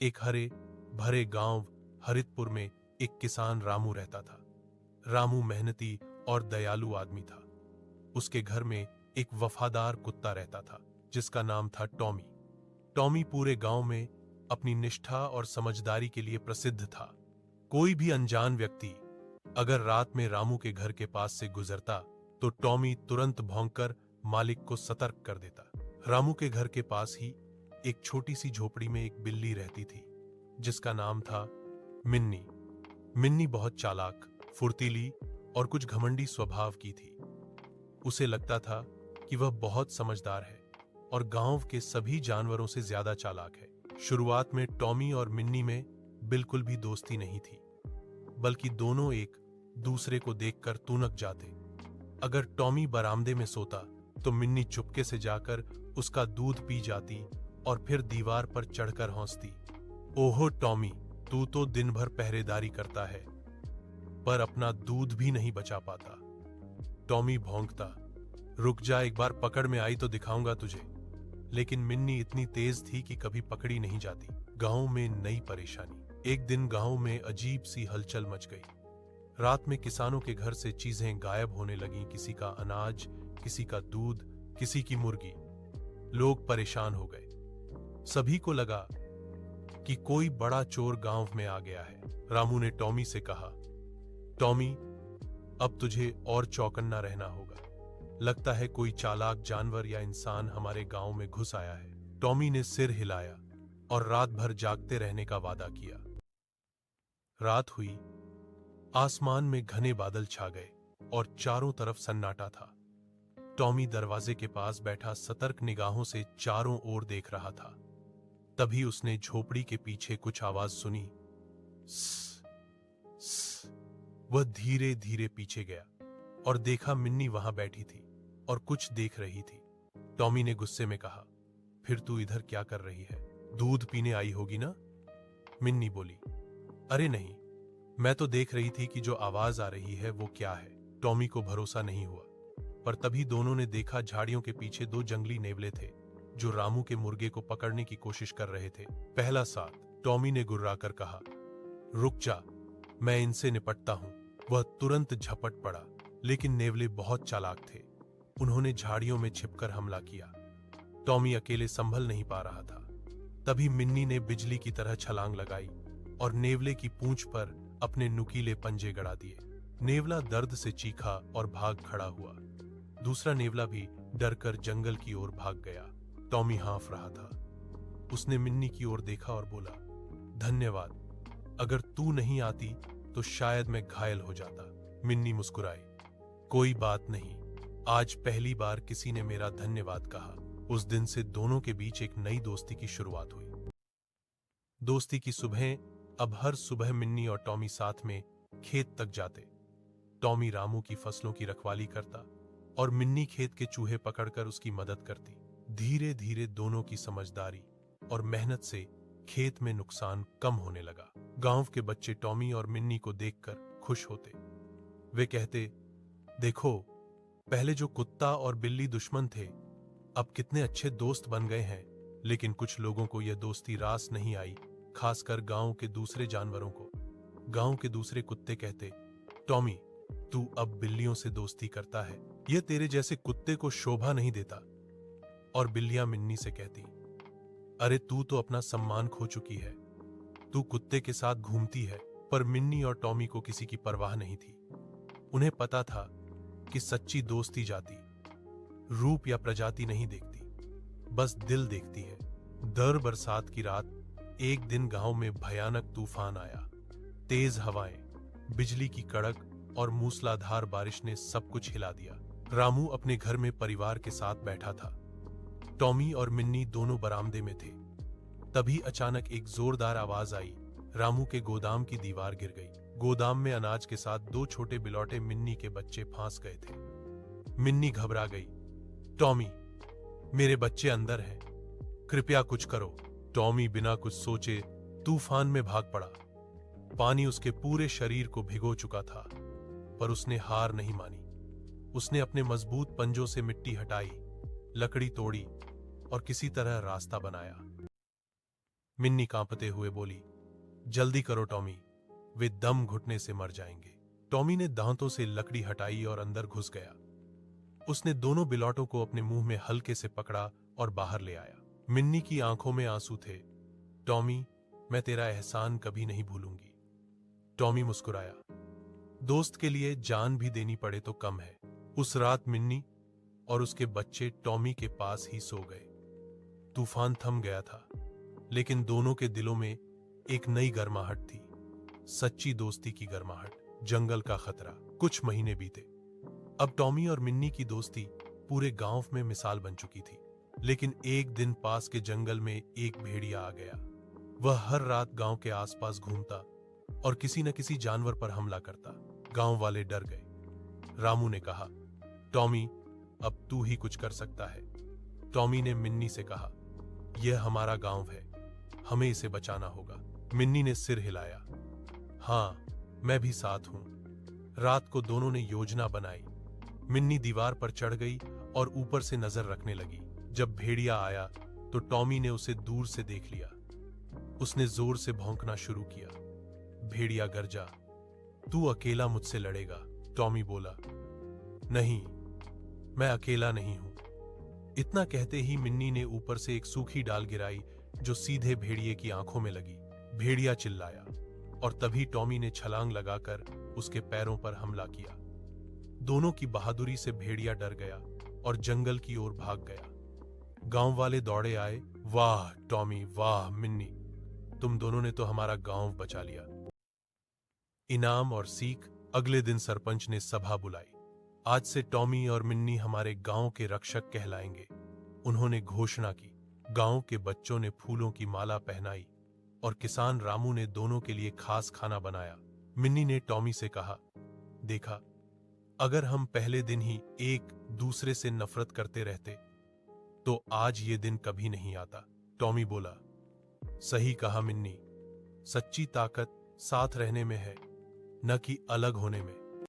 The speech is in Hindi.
एक हरे भरे गांव हरितपुर में एक किसान रामू रहता था। रामू मेहनती और दयालु आदमी था। उसके घर में एक वफादार कुत्ता रहता था जिसका नाम था टॉमी। टॉमी पूरे गांव में अपनी निष्ठा और समझदारी के लिए प्रसिद्ध था। कोई भी अनजान व्यक्ति अगर रात में रामू के घर के पास से गुजरता तो टॉमी तुरंत भौंककर मालिक को सतर्क कर देता। रामू के घर के पास ही एक छोटी सी झोपड़ी में एक बिल्ली रहती थी जिसका नाम था मिन्नी। मिन्नी बहुत चालाक, फुर्तीली और कुछ घमंडी स्वभाव की थी। उसे लगता था कि वह बहुत समझदार है और गांव के सभी जानवरों से ज्यादा चालाक है। शुरुआत में टॉमी और मिन्नी में बिल्कुल भी दोस्ती नहीं थी, बल्कि दोनों एक दूसरे को देखकर तुनक जाते। अगर टॉमी बरामदे में सोता तो मिन्नी चुपके से जाकर उसका दूध पी जाती और फिर दीवार पर चढ़कर हंसती। ओहो टॉमी, तू तो दिन भर पहरेदारी करता है पर अपना दूध भी नहीं बचा पाता। टॉमी भौंकता, रुक जा, एक बार पकड़ में आई तो दिखाऊंगा तुझे। लेकिन मिन्नी इतनी तेज थी कि कभी पकड़ी नहीं जाती। गांव में नई परेशानी। एक दिन गांव में अजीब सी हलचल मच गई। रात में किसानों के घर से चीजें गायब होने लगीं। किसी का अनाज, किसी का दूध, किसी की मुर्गी। लोग परेशान हो गए। सभी को लगा कि कोई बड़ा चोर गांव में आ गया है। रामू ने टॉमी से कहा, टॉमी, अब तुझे और चौकन्ना रहना होगा। लगता है कोई चालाक जानवर या इंसान हमारे गांव में घुस आया है। टॉमी ने सिर हिलाया और रात भर जागते रहने का वादा किया। रात हुई, आसमान में घने बादल छा गए और चारों तरफ सन्नाटा था। टॉमी दरवाजे के पास बैठा सतर्क निगाहों से चारों ओर देख रहा था। तभी उसने झोपड़ी के पीछे कुछ आवाज सुनी। स्स, स्स। वह धीरे धीरे पीछे गया और देखा मिन्नी वहां बैठी थी और कुछ देख रही थी। टॉमी ने गुस्से में कहा, फिर तू इधर क्या कर रही है? दूध पीने आई होगी ना? मिन्नी बोली, अरे नहीं, मैं तो देख रही थी कि जो आवाज आ रही है वो क्या है। टॉमी को भरोसा नहीं हुआ, पर तभी दोनों ने देखा झाड़ियों के पीछे दो जंगली नेवले थे जो रामू के मुर्गे को पकड़ने की कोशिश कर रहे थे। पहला साथ। टॉमी ने गुर्राकर कहा, रुक जा, मैं इनसे निपटता हूं। वह तुरंत झपट पड़ा, लेकिन नेवले बहुत चालाक थे। उन्होंने झाड़ियों में छिपकर हमला किया। टॉमी अकेले संभल नहीं पा रहा था। तभी मिन्नी ने बिजली की तरह छलांग लगाई और नेवले की पूंछ पर अपने नुकीले पंजे गड़ा दिए। नेवला दर्द से चीखा और भाग खड़ा हुआ। दूसरा नेवला भी डरकर जंगल की ओर भाग गया। टॉमी हाँफ रहा था। उसने मिन्नी की ओर देखा और बोला, धन्यवाद, अगर तू नहीं आती तो शायद मैं घायल हो जाता। मिन्नी मुस्कुराई, कोई बात नहीं, आज पहली बार किसी ने मेरा धन्यवाद कहा। उस दिन से दोनों के बीच एक नई दोस्ती की शुरुआत हुई। दोस्ती की सुबह अब हर सुबह मिन्नी और टॉमी साथ में खेत तक जाते। टॉमी रामू की फसलों की रखवाली करता और मिन्नी खेत के चूहे पकड़कर उसकी मदद करती। धीरे धीरे दोनों की समझदारी और मेहनत से खेत में नुकसान कम होने लगा। गांव के बच्चे टॉमी और मिन्नी को देखकर खुश होते। वे कहते, देखो, पहले जो कुत्ता और बिल्ली दुश्मन थे, अब कितने अच्छे दोस्त बन गए हैं। लेकिन कुछ लोगों को यह दोस्ती रास नहीं आई, खासकर गांव के दूसरे जानवरों को। गांव के दूसरे कुत्ते कहते, टॉमी, तू अब बिल्लियों से दोस्ती करता है, यह तेरे जैसे कुत्ते को शोभा नहीं देता। और बिल्लियां मिन्नी से कहती, अरे तू तो अपना सम्मान खो चुकी है, तू कुत्ते के साथ घूमती है। पर मिन्नी और टॉमी को किसी की परवाह नहीं थी। उन्हें पता था कि सच्ची दोस्ती जाति, रूप या प्रजाति नहीं देखती, बस दिल देखती है। दर बरसात की रात एक दिन गांव में भयानक तूफान आया। तेज हवाएं, बिजली की कड़क और मूसलाधार बारिश ने सब कुछ हिला दिया। रामू अपने घर में परिवार के साथ बैठा था। टॉमी और मिन्नी दोनों बरामदे में थे। तभी अचानक एक जोरदार आवाज आई। रामू के गोदाम की दीवार गिर गई। गोदाम में अनाज के साथ दो छोटे बिलौटे मिन्नी के बच्चे फंस गए थे। मिन्नी घबरा गई। टॉमी, मेरे बच्चे अंदर हैं, कृपया कुछ करो। टॉमी बिना कुछ सोचे तूफान में भाग पड़ा। पानी उसके पूरे शरीर को भिगो चुका था, पर उसने हार नहीं मानी। उसने अपने मजबूत पंजों से मिट्टी हटाई, लकड़ी तोड़ी और किसी तरह रास्ता बनाया। मिन्नी कांपते हुए बोली, जल्दी करो टॉमी, वे दम घुटने से मर जाएंगे। टॉमी ने दांतों से लकड़ी हटाई और अंदर घुस गया। उसने दोनों बिलौटों को अपने मुंह में हल्के से पकड़ा और बाहर ले आया। मिन्नी की आंखों में आंसू थे। टॉमी, मैं तेरा एहसान कभी नहीं भूलूंगी। टॉमी मुस्कुराया। दोस्त के लिए जान भी देनी पड़े तो कम है। उस रात मिन्नी और उसके बच्चे टॉमी के पास ही सो गए। तूफान थम गया था, लेकिन दोनों के दिलों में एक नई गर्माहट थी, सच्ची दोस्ती की गर्माहट। जंगल का खतरा। कुछ महीने बीते। अब टॉमी और मिन्नी की दोस्ती पूरे गांव में मिसाल बन चुकी थी। लेकिन एक दिन पास के जंगल में एक भेड़िया आ गया। वह हर रात गांव के आसपास घूमता और किसी न किसी जानवर पर हमला करता। गांव वाले डर गए। रामू ने कहा, टॉमी, अब तू ही कुछ कर सकता है। टॉमी ने मिन्नी से कहा, यह हमारा गांव है, हमें इसे बचाना होगा। मिन्नी ने सिर हिलाया, हाँ, मैं भी साथ हूं। रात को दोनों ने योजना बनाई। मिन्नी दीवार पर चढ़ गई और ऊपर से नजर रखने लगी। जब भेड़िया आया तो टॉमी ने उसे दूर से देख लिया। उसने जोर से भौंकना शुरू किया। भेड़िया गरजा, तू अकेला मुझसे लड़ेगा। टॉमी बोला, नहीं, मैं अकेला नहीं हूं। इतना कहते ही मिन्नी ने ऊपर से एक सूखी डाल गिराई जो सीधे भेड़िए की आंखों में लगी। भेड़िया चिल्लाया और तभी टॉमी ने छलांग लगाकर उसके पैरों पर हमला किया। दोनों की बहादुरी से भेड़िया डर गया और जंगल की ओर भाग गया। गांव वाले दौड़े आए। वाह टॉमी, वाह मिन्नी, तुम दोनों ने तो हमारा गांव बचा लिया। इनाम और सीख। अगले दिन सरपंच ने सभा बुलाई। आज से टॉमी और मिन्नी हमारे गांव के रक्षक कहलाएंगे। उन्होंने घोषणा की। गांव के बच्चों ने फूलों की माला पहनाई और किसान रामू ने दोनों के लिए खास खाना बनाया। मिन्नी ने टॉमी से कहा, देखा, अगर हम पहले दिन ही एक दूसरे से नफरत करते रहते तो आज ये दिन कभी नहीं आता। टॉमी बोला, सही कहा मिन्नी, सच्ची ताकत साथ रहने में है, न कि अलग होने में।